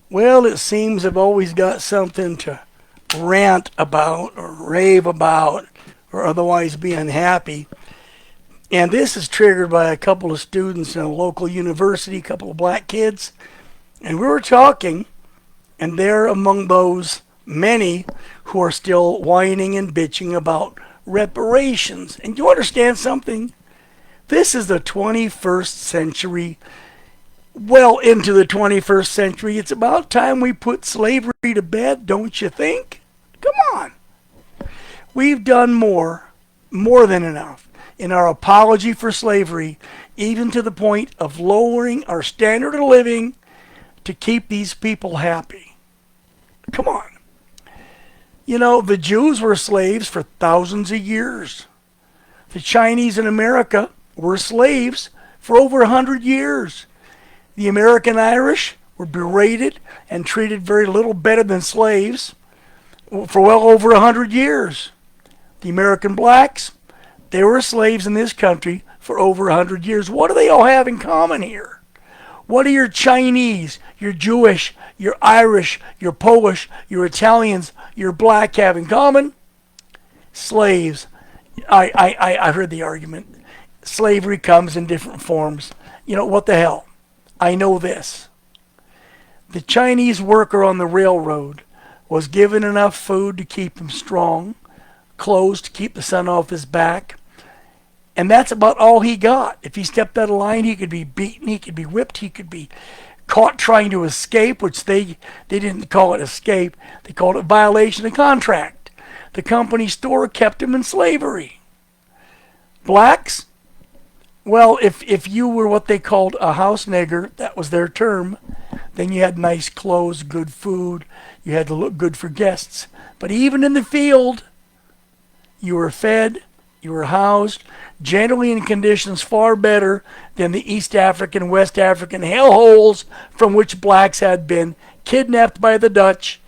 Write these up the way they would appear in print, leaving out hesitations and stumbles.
Well, it seems I've always got something to rant about or rave about or otherwise be unhappy. And this is triggered by a couple of students in a local university, a couple of black kids. And we were talking, and they're among those many who are still whining and bitching about reparations. And you understand something? This is the 21st century, well into the 21st century. It's about time we put slavery to bed, don't you think? Come on. We've done more than enough in our apology for slavery, even to the point of lowering our standard of living to keep these people happy. Come on. You know, the Jews were slaves for thousands of years. The Chinese in America were slaves for over 100 years. The American Irish were berated and treated very little better than slaves for well over 100 years. The American blacks, they were slaves in this country for over 100 years. What do they all have in common here? What do your Chinese, your Jewish, your Irish, your Polish, your Italians, your black have in common? Slaves. I heard the argument. Slavery comes in different forms. You know, what the hell? I know this. The Chinese worker on the railroad was given enough food to keep him strong, clothes to keep the sun off his back, and that's about all he got. If he stepped out of line, he could be beaten, he could be whipped, he could be caught trying to escape, which they didn't call it escape, they called it violation of contract. The company store kept him in slavery. Blacks, well, if you were what they called a house nigger, that was their term, then you had nice clothes, good food, you had to look good for guests. But even in the field, you were fed, you were housed, generally in conditions far better than the East African, West African hellholes from which blacks had been kidnapped by the Dutch,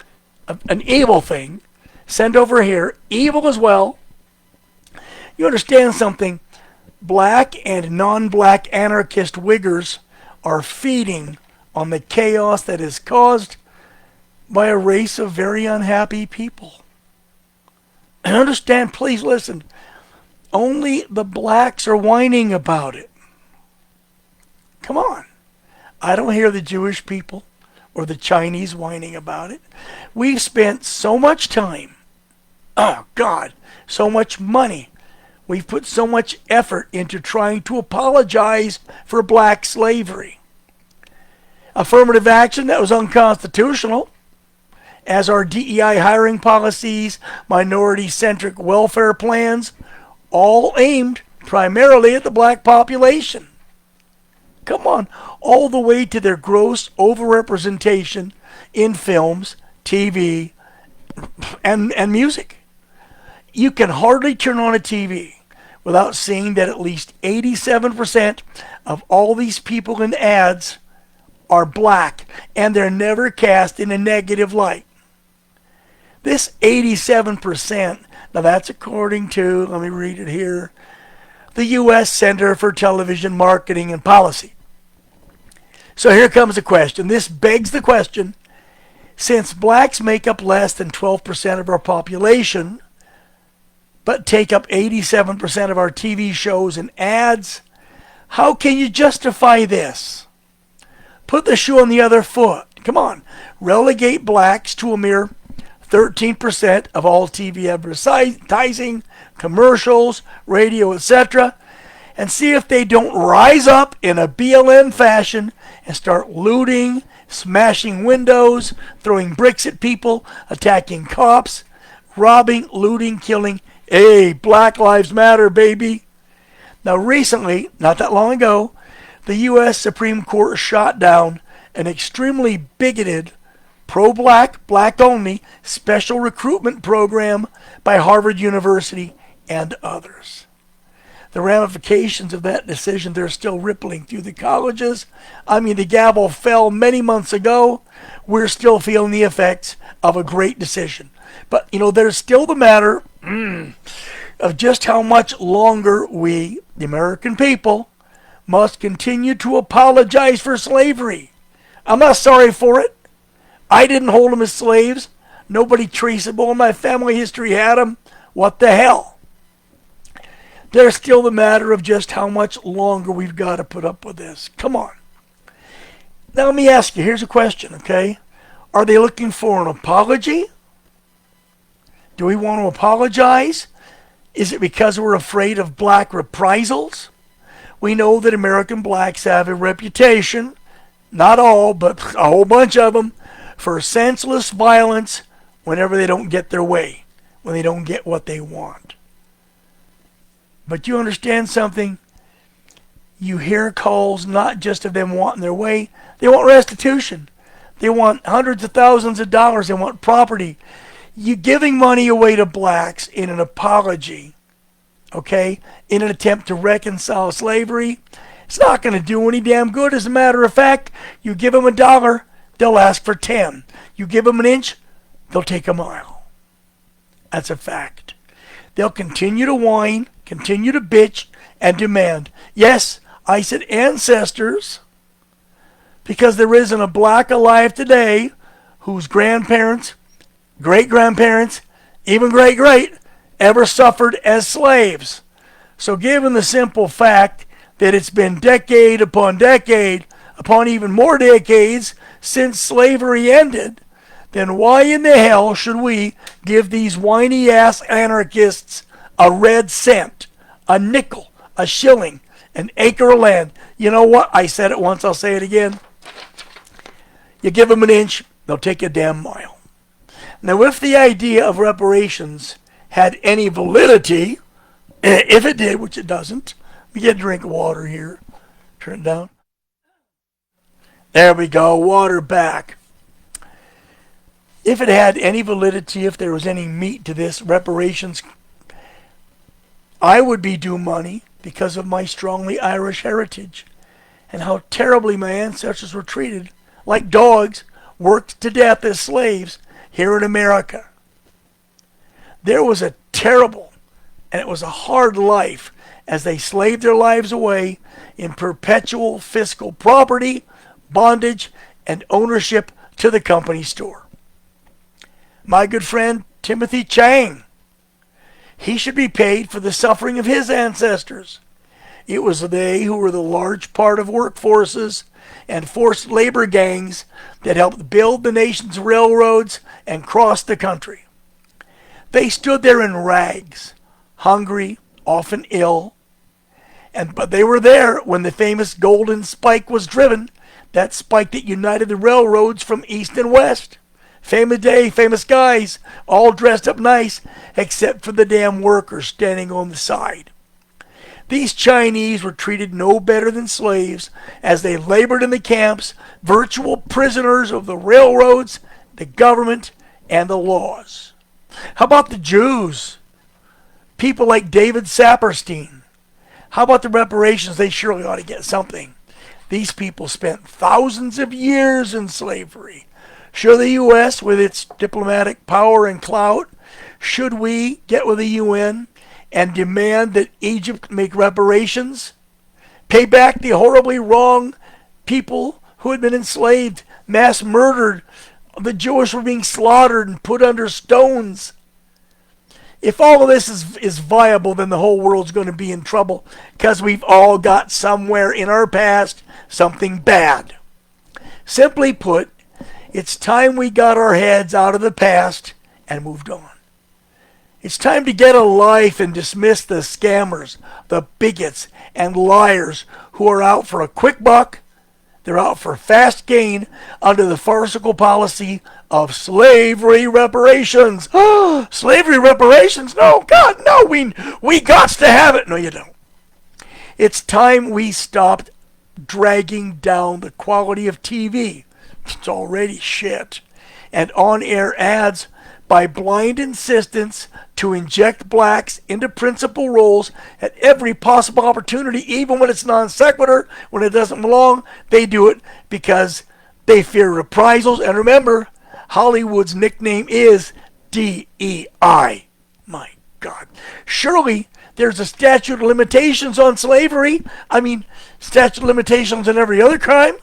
an evil thing, sent over here, evil as well. You understand something? Black and non-black anarchist wiggers are feeding on the chaos that is caused by a race of very unhappy people. And understand, please listen, only the blacks are whining about it. Come on. I don't hear the Jewish people or the Chinese whining about it. We've spent so much time, oh God, so much money. We've put so much effort into trying to apologize for black slavery. Affirmative action that was unconstitutional, as are DEI hiring policies, minority-centric welfare plans, all aimed primarily at the black population. Come on, all the way to their gross overrepresentation in films, TV, and music. You can hardly turn on a TV without seeing that at least 87% of all these people in ads are black, and they're never cast in a negative light. This 87%, now that's according to, let me read it here, the U.S. Center for Television Marketing and Policy. So here comes the question. This begs the question, since blacks make up less than 12% of our population, but take up 87% of our TV shows and ads, how can you justify this? Put the shoe on the other foot. Come on. Relegate blacks to a mere 13% of all TV advertising, commercials, radio, etc., and see if they don't rise up in a BLM fashion and start looting, smashing windows, throwing bricks at people, attacking cops, robbing, looting, killing. Hey, Black Lives Matter, baby. Now recently, not that long ago, the U.S. Supreme Court shot down an extremely bigoted, pro-black, black-only special recruitment program by Harvard University and others. The ramifications of that decision, they're still rippling through the colleges. I mean, the gavel fell many months ago. We're still feeling the effects of a great decision. But, you know, there's still the matter of just how much longer we, the American people, must continue to apologize for slavery. I'm not sorry for it. I didn't hold them as slaves. Nobody traceable in my family history had them. What the hell? There's still the matter of just how much longer we've got to put up with this. Come on. Now let me ask you, here's a question, okay? Are they looking for an apology? Do we want to apologize? Is it because we're afraid of black reprisals? We know that American blacks have a reputation, not all, but a whole bunch of them, for senseless violence whenever they don't get their way, when they don't get what they want. But you understand something? You hear calls not just of them wanting their way, they want restitution. They want hundreds of thousands of dollars. They want property. You giving money away to blacks in an apology, okay, in an attempt to reconcile slavery, it's not going to do any damn good. As a matter of fact, you give them $1, they'll ask for 10. You give them an inch, they'll take a mile. That's a fact. They'll continue to whine, continue to bitch, and demand. Yes, I said ancestors, because there isn't a black alive today whose grandparents, great-grandparents, even great-great, ever suffered as slaves. So given the simple fact that it's been decade upon decade, upon even more decades since slavery ended, then why in the hell should we give these whiny-ass anarchists a red cent, a nickel, a shilling, an acre of land? You know what? I said it once, I'll say it again. You give them an inch, they'll take a damn mile. Now, if the idea of reparations had any validity, if it did, which it doesn't, we get a drink of water here. Turn it down. There we go, water back. If it had any validity, if there was any meat to this reparations, I would be due money because of my strongly Irish heritage and how terribly my ancestors were treated, like dogs, worked to death as slaves here in America. There was a terrible, and it was a hard life as they slaved their lives away in perpetual fiscal property, bondage, and ownership to the company store. My good friend Timothy Chang, he should be paid for the suffering of his ancestors. It was they who were the large part of workforces and forced labor gangs that helped build the nation's railroads and cross the country. They stood there in rags, hungry, often ill, but they were there when the famous Golden Spike was driven, that spike that united the railroads from east and west. Famous day, famous guys, all dressed up nice, except for the damn workers standing on the side. These Chinese were treated no better than slaves as they labored in the camps, virtual prisoners of the railroads, the government, and the laws. How about the Jews? People like David Saperstein. How about the reparations? They surely ought to get something. These people spent thousands of years in slavery. Should the U.S., with its diplomatic power and clout, should we get with the UN and demand that Egypt make reparations? Pay back the horribly wrong people who had been enslaved, mass murdered. The Jewish were being slaughtered and put under stones. If all of this is viable, then the whole world's going to be in trouble because we've all got somewhere in our past something bad. Simply put, it's time we got our heads out of the past and moved on. It's time to get a life and dismiss the scammers, the bigots, and liars who are out for a quick buck. They're out for fast gain under the farcical policy of slavery reparations. Slavery reparations? No, God, no, we got to have it. No, you don't. It's time we stopped dragging down the quality of TV. It's already shit. And on-air ads by blind insistence to inject blacks into principal roles at every possible opportunity, even when it's non sequitur, when it doesn't belong. They do it because they fear reprisals. And remember, Hollywood's nickname is DEI. My God. Surely There's a statute of limitations on slavery. I mean, statute of limitations on every other crime.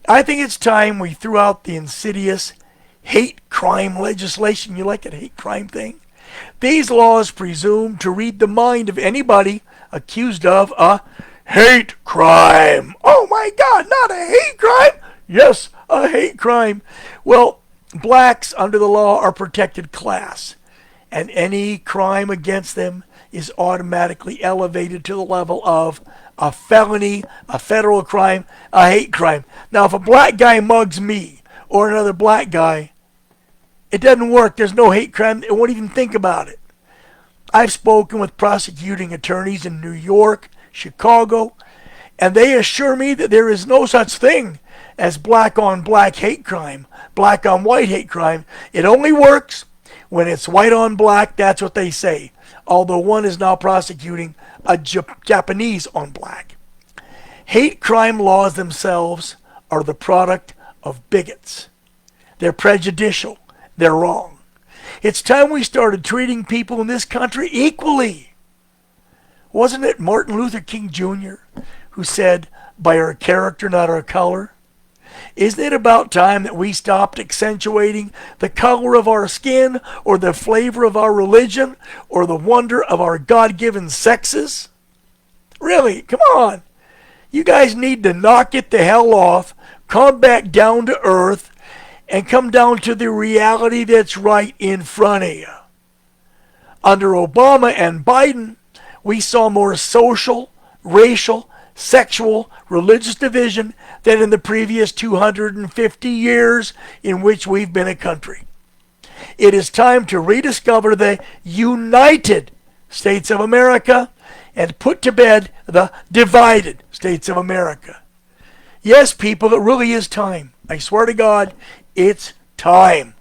I think it's time we threw out the insidious hate crime legislation. You like that hate crime thing? These laws presume to read the mind of anybody accused of a hate crime. Oh my God, not a hate crime? Yes, a hate crime. Well, blacks under the law are protected class, and any crime against them is automatically elevated to the level of a felony, a federal crime, a hate crime. Now, if a black guy mugs me or another black guy, it doesn't work. There's no hate crime. It won't even think about it. I've spoken with prosecuting attorneys in New York, Chicago, and they assure me that there is no such thing as black on black hate crime, black on white hate crime. It only works when it's white on black. That's what they say. Although one is now prosecuting a Japanese on black. Hate crime laws themselves are the product of bigots. They're prejudicial. They're wrong. It's time we started treating people in this country equally. Wasn't it Martin Luther King Jr. who said, by our character, not our color? Isn't it about time that we stopped accentuating the color of our skin or the flavor of our religion or the wonder of our God-given sexes? Really, come on. You guys need to knock it the hell off, come back down to earth, and come down to the reality that's right in front of you. Under Obama and Biden, we saw more social, racial, sexual, religious division than in the previous 250 years in which we've been a country. It is time to rediscover the United States of America and put to bed the divided States of America. Yes, people, it really is time. I swear to God, it's time.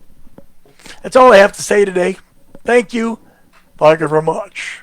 That's all I have to say today. Thank you. Thank you very much.